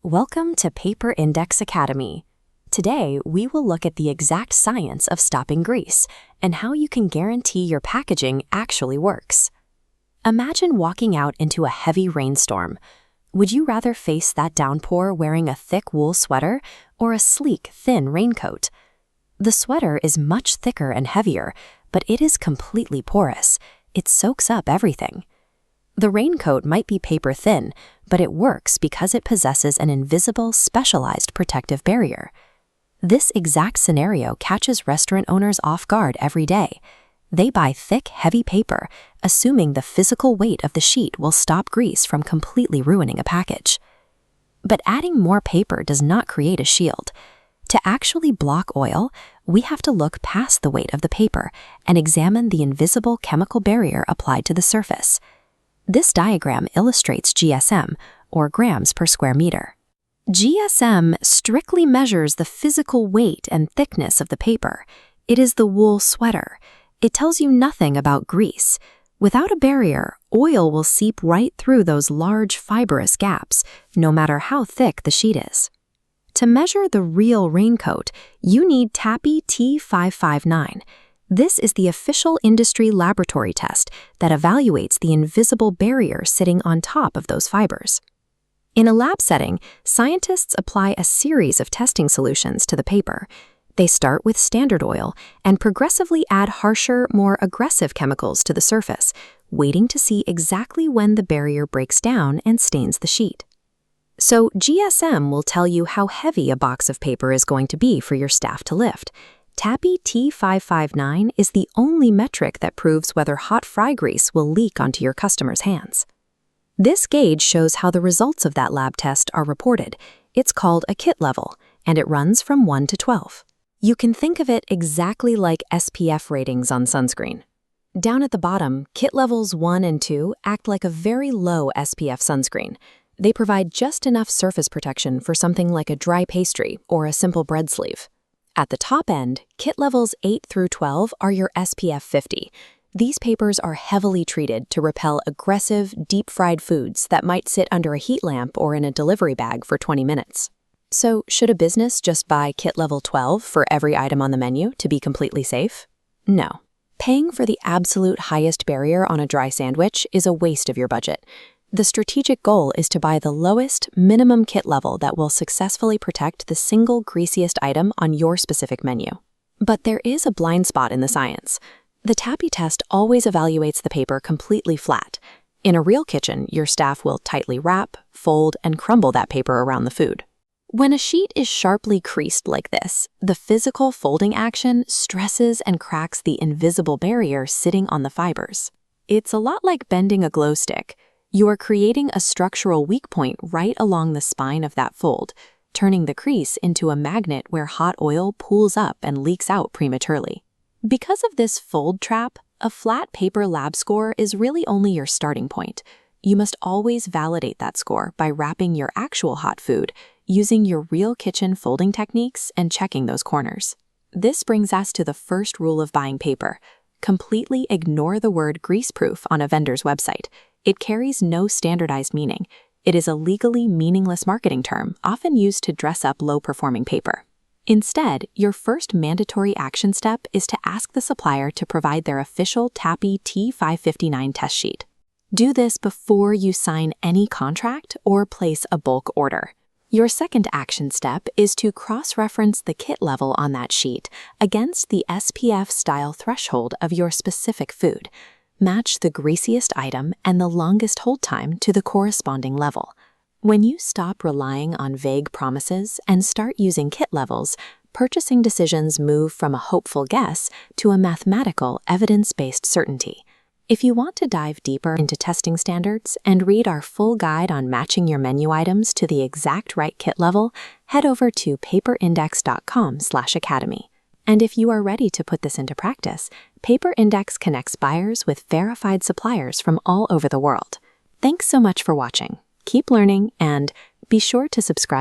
Welcome to PaperIndex Academy. Today, we will look at the exact science of stopping grease and how you can guarantee your packaging actually works. Imagine walking out into a heavy rainstorm. Would you rather face that downpour wearing a thick wool sweater or a sleek, thin raincoat? The sweater is much thicker and heavier, but it is completely porous. It soaks up everything. The raincoat might be paper thin, but it works because it possesses an invisible, specialized protective barrier. This exact scenario catches restaurant owners off guard every day. They buy thick, heavy paper, assuming the physical weight of the sheet will stop grease from completely ruining a package. But adding more paper does not create a shield. To actually block oil, we have to look past the weight of the paper and examine the invisible chemical barrier applied to the surface. This diagram illustrates GSM, or grams per square meter. GSM strictly measures the physical weight and thickness of the paper. It is the wool sweater. It tells you nothing about grease. Without a barrier, oil will seep right through those large fibrous gaps, no matter how thick the sheet is. To measure the real raincoat, you need TAPPI T559. This is the official industry laboratory test that evaluates the invisible barrier sitting on top of those fibers. In a lab setting, scientists apply a series of testing solutions to the paper. They start with standard oil and progressively add harsher, more aggressive chemicals to the surface, waiting to see exactly when the barrier breaks down and stains the sheet. So GSM will tell you how heavy a box of paper is going to be for your staff to lift. TAPPI T559 is the only metric that proves whether hot fry grease will leak onto your customer's hands. This gauge shows how the results of that lab test are reported. It's called a kit level, and it runs from 1 to 12. You can think of it exactly like SPF ratings on sunscreen. Down at the bottom, kit levels 1 and 2 act like a very low SPF sunscreen. They provide just enough surface protection for something like a dry pastry or a simple bread sleeve. At the top end, kit levels 8 through 12 are your SPF 50. These papers are heavily treated to repel aggressive, deep-fried foods that might sit under a heat lamp or in a delivery bag for 20 minutes. So, should a business just buy kit level 12 for every item on the menu to be completely safe? No. Paying for the absolute highest barrier on a dry sandwich is a waste of your budget. The strategic goal is to buy the lowest, minimum kit level that will successfully protect the single greasiest item on your specific menu. But there is a blind spot in the science. The TAPPI test always evaluates the paper completely flat. In a real kitchen, your staff will tightly wrap, fold, and crumble that paper around the food. When a sheet is sharply creased like this, the physical folding action stresses and cracks the invisible barrier sitting on the fibers. It's a lot like bending a glow stick. You are creating a structural weak point right along the spine of that fold, turning the crease into a magnet where hot oil pools up and leaks out prematurely. Because of this fold trap, a flat paper lab score is really only your starting point. You must always validate that score by wrapping your actual hot food, using your real kitchen folding techniques and checking those corners. This brings us to the first rule of buying paper. Completely ignore the word greaseproof on a vendor's website. It carries no standardized meaning. It is a legally meaningless marketing term, often used to dress up low-performing paper. Instead, your first mandatory action step is to ask the supplier to provide their official TAPPI T559 test sheet. Do this before you sign any contract or place a bulk order. Your second action step is to cross-reference the kit level on that sheet against the SPF style threshold of your specific food. Match the greasiest item and the longest hold time to the corresponding level. When you stop relying on vague promises and start using kit levels, purchasing decisions move from a hopeful guess to a mathematical, evidence-based certainty. If you want to dive deeper into testing standards and read our full guide on matching your menu items to the exact right kit level, head over to paperindex.com/academy. And if you are ready to put this into practice, PaperIndex connects buyers with verified suppliers from all over the world. Thanks so much for watching. Keep learning and be sure to subscribe